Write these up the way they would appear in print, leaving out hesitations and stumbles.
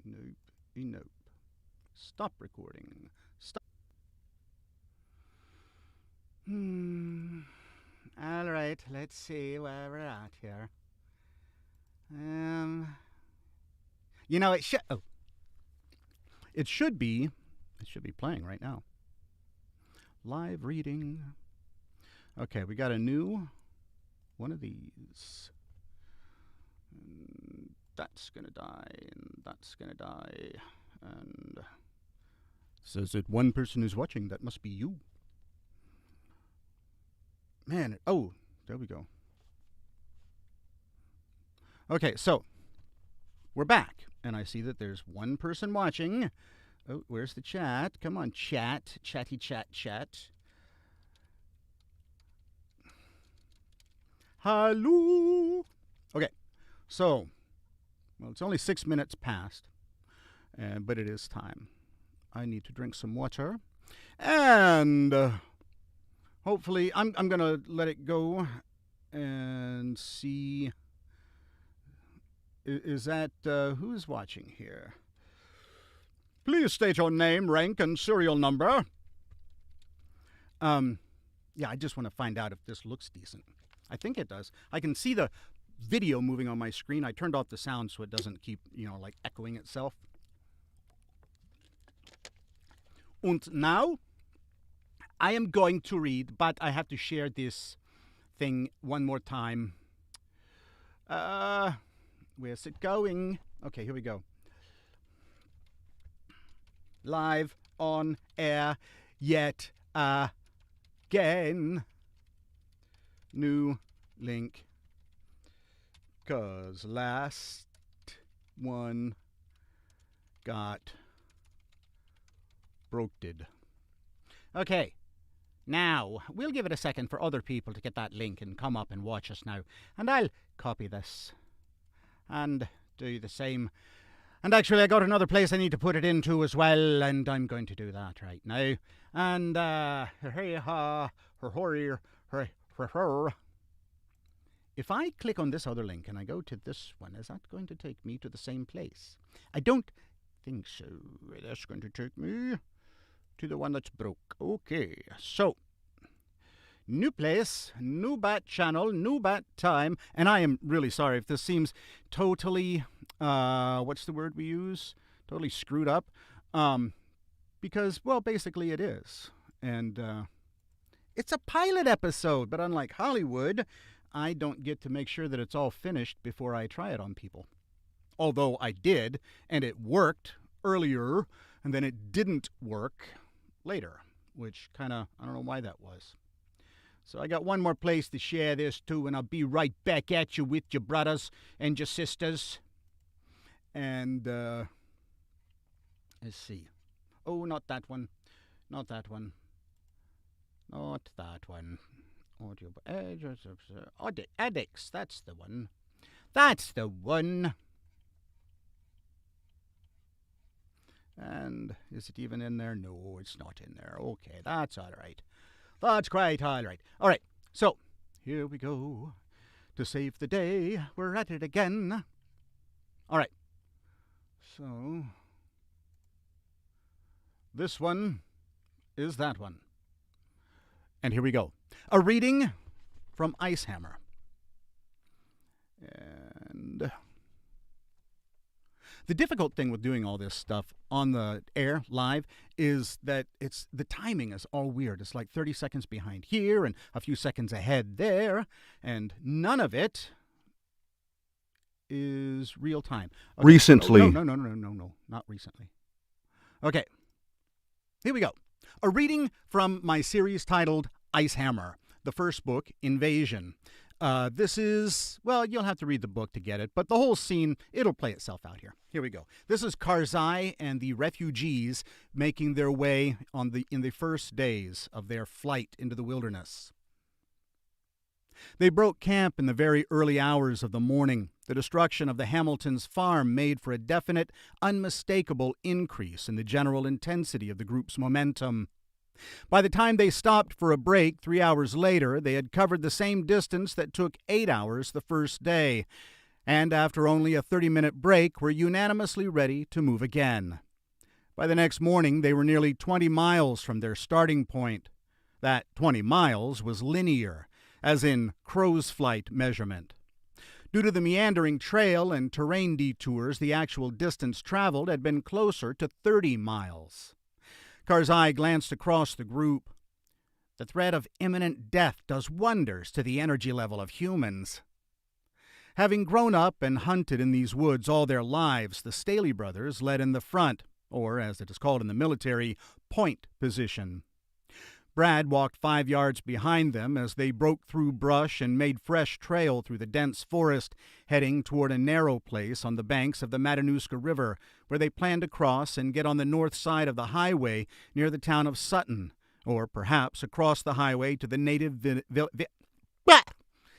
Nope. Nope. Stop recording. Stop. All right, let's see where we're at here. It should. Oh, it should be. It should be playing right now. Live reading. Okay, we got a new one of these. That's gonna die, and that's gonna die, and says that one person is watching. That must be you. Man, oh, there we go. Okay, so we're back, and I see that there's one person watching. Oh, where's the chat? Come on, chat. Chatty chat chat. Hello. Okay, so, well, it's only 6 minutes past, but it is time. I need to drink some water, and hopefully I'm going to let it go and see. Is that, who's watching here? Please state your name, rank, and serial number. Yeah, I just want to find out if this looks decent. I think it does. I can see the video moving on my screen. I turned off the sound so it doesn't keep, like echoing itself. And now, I am going to read, but I have to share this thing one more time. Where's it going? Okay, here we go. Live on air yet again. New link. 'Cause last one got broked. Okay. Now, we'll give it a second for other people to get that link and come up and watch us now. And I'll copy this and do the same. And actually, I got another place I need to put it into as well, and I'm going to do that right now. And, if I click on this other link and I go to this one, is that going to take me to the same place? I don't think so. That's going to take me to the one that's broke. Okay, so new place, new bat channel, new bat time, and I am really sorry if this seems totally, what's the word we use? Totally screwed up, because, well, basically it is, and it's a pilot episode, but unlike Hollywood, I don't get to make sure that it's all finished before I try it on people. Although I did, and it worked earlier, and then it didn't work later, which kind of, I don't know why that was. So I got one more place to share this to, and I'll be right back at you with your brothers and your sisters. And, let's see. Oh, not that one. Not that one. Not that one. Addicts, that's the one. That's the one. And is it even in there? No, it's not in there. Okay, that's all right. That's quite all right. All right, so here we go. To save the day, we're at it again. All right. So this one is that one. And here we go. A reading from Icehammer. And the difficult thing with doing all this stuff on the air, live, is that the timing is all weird. It's like 30 seconds behind here and a few seconds ahead there, and none of it is real time. Okay. Recently. No, not recently. Okay, here we go. A reading from my series titled Icehammer, the first book, Invasion. This is, well, you'll have to read the book to get it, but the whole scene, it'll play itself out here. Here we go. This is Karzai and the refugees making their way in the first days of their flight into the wilderness. They broke camp in the very early hours of the morning. The destruction of the Hamiltons' farm made for a definite, unmistakable increase in the general intensity of the group's momentum. By the time they stopped for a break 3 hours later, they had covered the same distance that took 8 hours the first day. and after only a 30-minute break were unanimously ready to move again. By the next morning, they were nearly 20 miles from their starting point. That 20 miles was linear, as in crow's flight measurement. Due to the meandering trail and terrain detours, the actual distance traveled had been closer to 30 miles. Karzai glanced across the group. The threat of imminent death does wonders to the energy level of humans. Having grown up and hunted in these woods all their lives, the Staley brothers led in the front, or as it is called in the military, point position. Brad walked 5 yards behind them as they broke through brush and made fresh trail through the dense forest, heading toward a narrow place on the banks of the Matanuska River, where they planned to cross and get on the north side of the highway near the town of Sutton, or perhaps across the highway to the native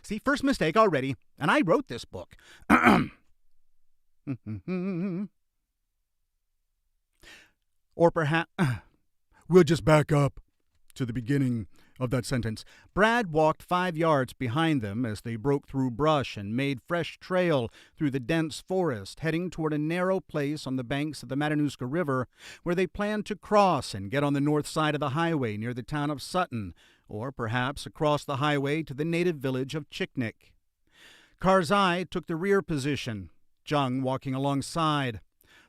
See, first mistake already, and I wrote this book. Or perhaps... We'll just back up to the beginning of that sentence. Brad walked 5 yards behind them as they broke through brush and made fresh trail through the dense forest, heading toward a narrow place on the banks of the Matanuska River, where they planned to cross and get on the north side of the highway near the town of Sutton, or perhaps across the highway to the native village of Chicknick. Karzai took the rear position, Jung walking alongside.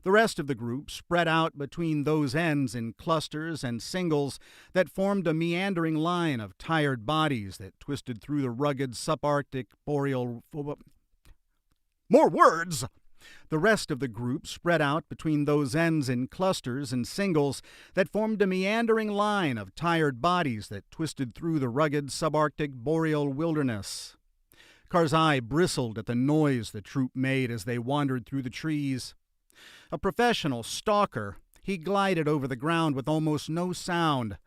The rest of the group spread out between those ends in clusters and singles that formed a meandering line of tired bodies that twisted through the rugged subarctic boreal... More words! The rest of the group spread out between those ends in clusters and singles that formed a meandering line of tired bodies that twisted through the rugged subarctic boreal wilderness. Karzai bristled at the noise the troop made as they wandered through the trees. A professional stalker, he glided over the ground with almost no sound.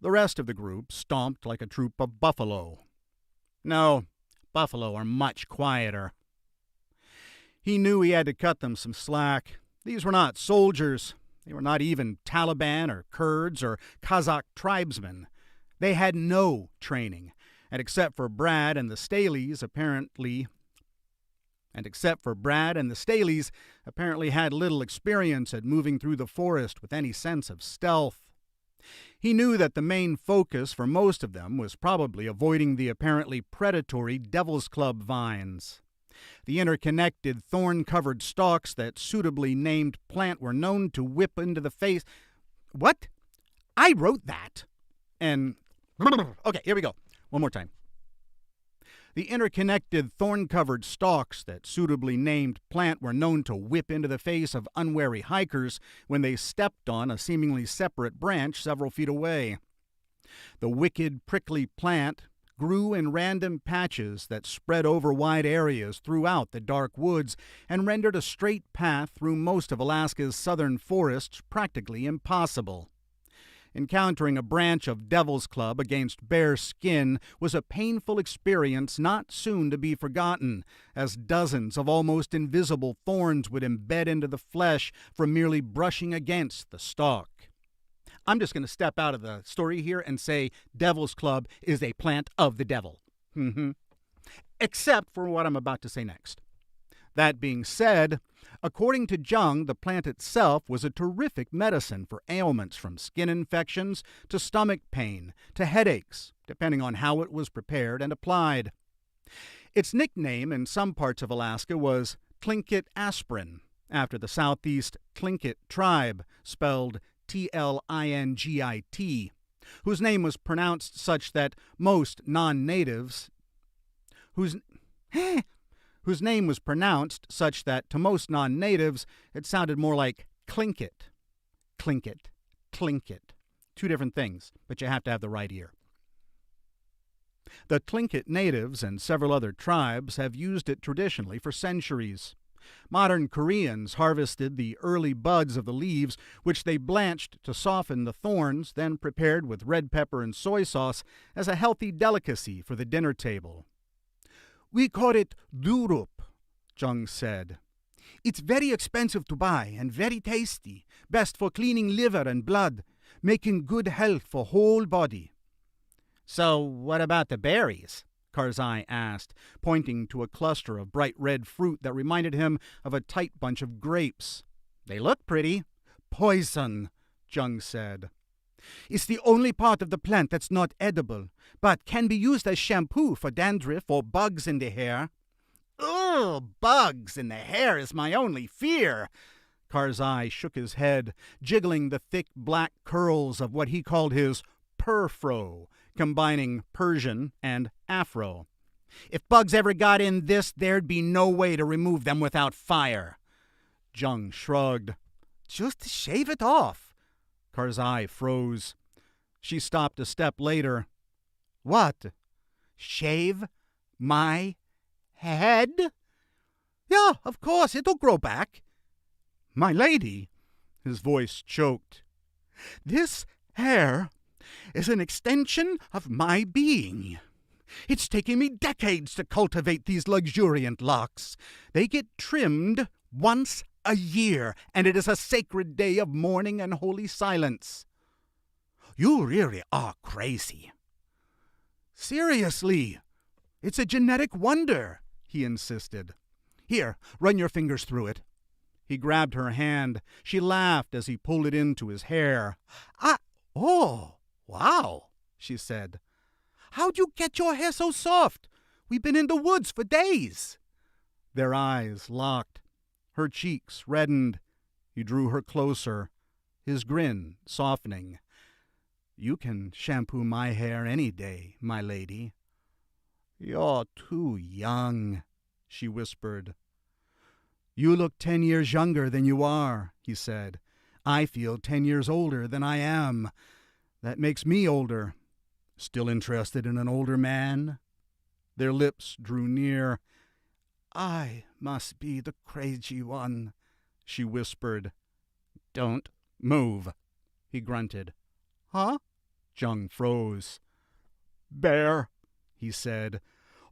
The rest of the group stomped like a troop of buffalo. No, buffalo are much quieter. He knew he had to cut them some slack. These were not soldiers. They were not even Taliban or Kurds or Kazakh tribesmen. They had no training, and except for Brad and the Staleys, apparently had little experience at moving through the forest with any sense of stealth. He knew that the main focus for most of them was probably avoiding the apparently predatory Devil's Club vines. The interconnected, thorn-covered stalks that suitably named plant were known to whip into the face... What? I wrote that. And... Okay, here we go. One more time. The interconnected, thorn-covered stalks that suitably named plant were known to whip into the face of unwary hikers when they stepped on a seemingly separate branch several feet away. The wicked, prickly plant grew in random patches that spread over wide areas throughout the dark woods and rendered a straight path through most of Alaska's southern forests practically impossible. Encountering a branch of Devil's Club against bare skin was a painful experience not soon to be forgotten, as dozens of almost invisible thorns would embed into the flesh from merely brushing against the stalk. I'm just going to step out of the story here and say Devil's Club is a plant of the devil. Except for what I'm about to say next. That being said, according to Jung, the plant itself was a terrific medicine for ailments from skin infections to stomach pain to headaches, depending on how it was prepared and applied. Its nickname in some parts of Alaska was Tlingit aspirin, after the southeast Tlingit tribe, spelled Tlingit, whose name was pronounced such that most non-natives... whose name was pronounced such that to most non-natives it sounded more like Tlingit. Tlingit. Tlingit. Two different things, but you have to have the right ear. The Tlingit natives and several other tribes have used it traditionally for centuries. Modern Koreans harvested the early buds of the leaves, which they blanched to soften the thorns, then prepared with red pepper and soy sauce as a healthy delicacy for the dinner table. "We call it durup," Jung said. "It's very expensive to buy and very tasty, best for cleaning liver and blood, making good health for whole body." "So what about the berries?" Karzai asked, pointing to a cluster of bright red fruit that reminded him of a tight bunch of grapes. They look pretty. Poison, Jung said. It's the only part of the plant that's not edible, but can be used as shampoo for dandruff or bugs in the hair. Ugh, bugs in the hair is my only fear. Karzai shook his head, jiggling the thick black curls of what he called his perfro, combining Persian and Afro. If bugs ever got in this, there'd be no way to remove them without fire. Jung shrugged. Just shave it off. Karzai froze. She stopped a step later. What? Shave my head? Yeah, of course, it'll grow back. My lady, his voice choked. This hair is an extension of my being. It's taken me decades to cultivate these luxuriant locks. They get trimmed once a year, and it is a sacred day of mourning and holy silence. You really are crazy. Seriously, it's a genetic wonder, he insisted. Here, run your fingers through it. He grabbed her hand. She laughed as he pulled it into his hair. Oh, wow, she said. How'd you get your hair so soft? We've been in the woods for days. Their eyes locked. Her cheeks reddened. He drew her closer, his grin softening. You can shampoo my hair any day, my lady. You're too young, she whispered. You look 10 years younger than you are, he said. I feel 10 years older than I am. That makes me older. Still interested in an older man? Their lips drew near. I must be the crazy one, she whispered. Don't move, he grunted. Huh? Jung froze. Bear, he said.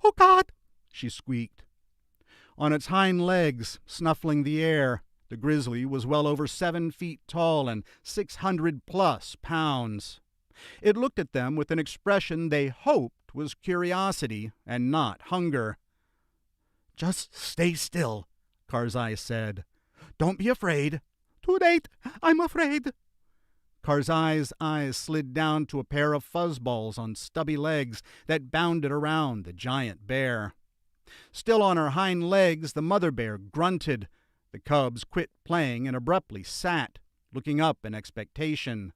Oh, God, she squeaked. On its hind legs, snuffling the air, the grizzly was well over 7 feet tall and 600+ pounds. It looked at them with an expression they hoped was curiosity and not hunger. Just stay still, Karzai said. Don't be afraid. Too late, I'm afraid. Karzai's eyes slid down to a pair of fuzzballs on stubby legs that bounded around the giant bear. Still on her hind legs, the mother bear grunted. The cubs quit playing and abruptly sat, looking up in expectation.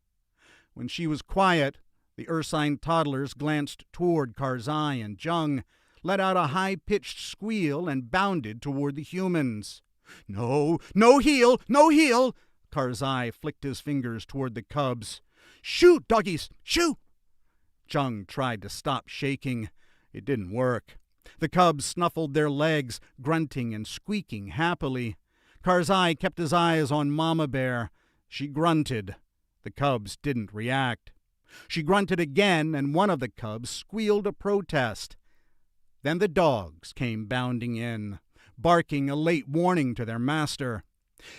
When she was quiet, the ursine toddlers glanced toward Karzai and Jung, let out a high-pitched squeal, and bounded toward the humans. No, no heel, no heel! Karzai flicked his fingers toward the cubs. Shoot, doggies, shoot! Jung tried to stop shaking. It didn't work. The cubs snuffled their legs, grunting and squeaking happily. Karzai kept his eyes on Mama Bear. She grunted. The cubs didn't react. She grunted again, and one of the cubs squealed a protest. Then the dogs came bounding in, barking a late warning to their master.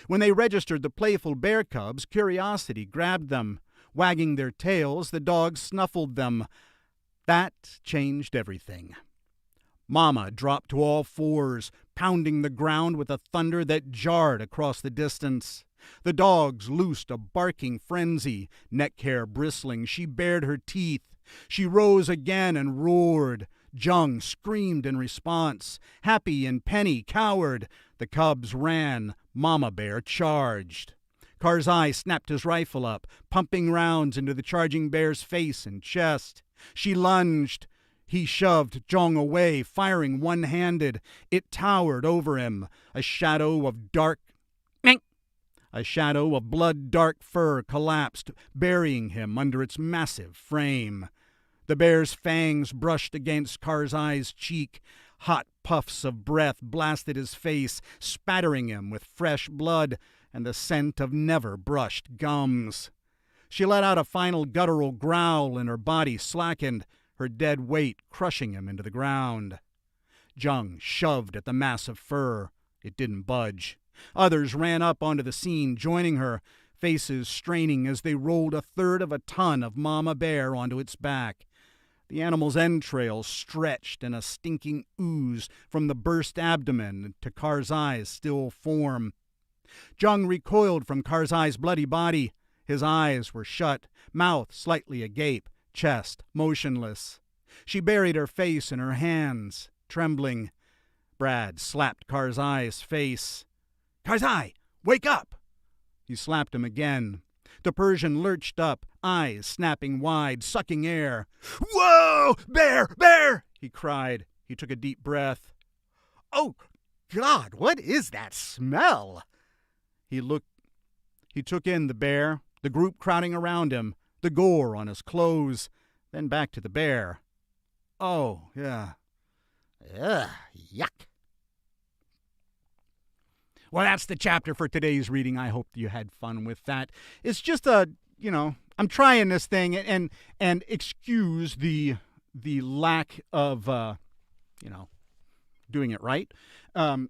When they registered the playful bear cubs, curiosity grabbed them. Wagging their tails, the dogs snuffled them. That changed everything. Mama dropped to all fours, pounding the ground with a thunder that jarred across the distance. The dogs loosed a barking frenzy. Neck hair bristling, she bared her teeth. She rose again and roared. Jung screamed in response. Happy and Penny cowered. The cubs ran. Mama Bear charged. Karzai snapped his rifle up, pumping rounds into the charging bear's face and chest. She lunged. He shoved Jung away, firing one-handed. It towered over him, a shadow of blood-dark fur collapsed, burying him under its massive frame. The bear's fangs brushed against Karzai's cheek. Hot puffs of breath blasted his face, spattering him with fresh blood and the scent of never-brushed gums. She let out a final guttural growl, and her body slackened, her dead weight crushing him into the ground. Jung shoved at the mass of fur. It didn't budge. Others ran up onto the scene, joining her, faces straining as they rolled 1/3 of a ton of Mama Bear onto its back. The animal's entrails stretched in a stinking ooze from the burst abdomen to Karzai's still form. Jung recoiled from Karzai's bloody body. His eyes were shut, mouth slightly agape, chest motionless. She buried her face in her hands, trembling. Brad slapped Karzai's face. "Karzai, wake up!" He slapped him again. The Persian lurched up, eyes snapping wide, sucking air. "Whoa! Bear! Bear!" he cried. He took a deep breath. "Oh, God, what is that smell?" He took in the bear, the group crowding around him, the gore on his clothes, then back to the bear. "Oh, yeah. Ugh, yuck." Well, that's the chapter for today's reading. I hope you had fun with that. It's just I'm trying this thing and excuse the lack of, doing it right.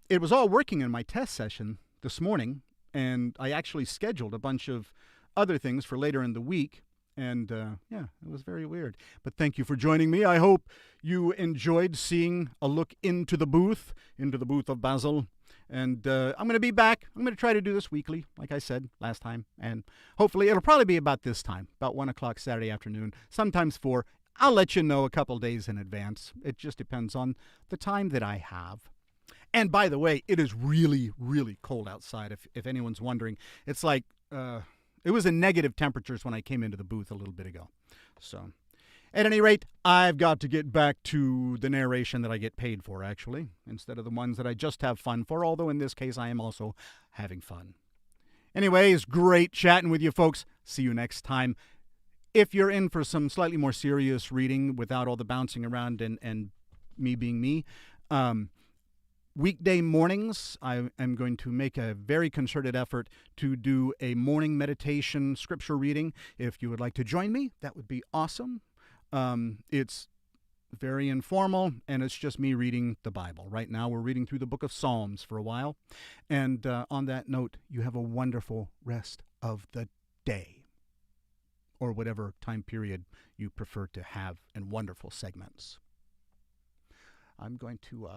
It was all working in my test session this morning, and I actually scheduled a bunch of other things for later in the week. And, it was very weird. But thank you for joining me. I hope you enjoyed seeing a look into the booth of Basil. And I'm going to be back. I'm going to try to do this weekly, like I said last time. And hopefully it'll probably be about this time, about 1 o'clock Saturday afternoon, sometimes 4. I'll let you know a couple days in advance. It just depends on the time that I have. And by the way, it is really, really cold outside, if anyone's wondering. It's like it was in negative temperatures when I came into the booth a little bit ago. So at any rate, I've got to get back to the narration that I get paid for, actually, instead of the ones that I just have fun for, although in this case I am also having fun. Anyways, great chatting with you folks. See you next time. If you're in for some slightly more serious reading without all the bouncing around and me being me, weekday mornings, I am going to make a very concerted effort to do a morning meditation scripture reading. If you would like to join me, that would be awesome. It's very informal, and it's just me reading the Bible. Right now, we're reading through the book of Psalms for a while. And on that note, you have a wonderful rest of the day, or whatever time period you prefer to have in wonderful segments. I'm going to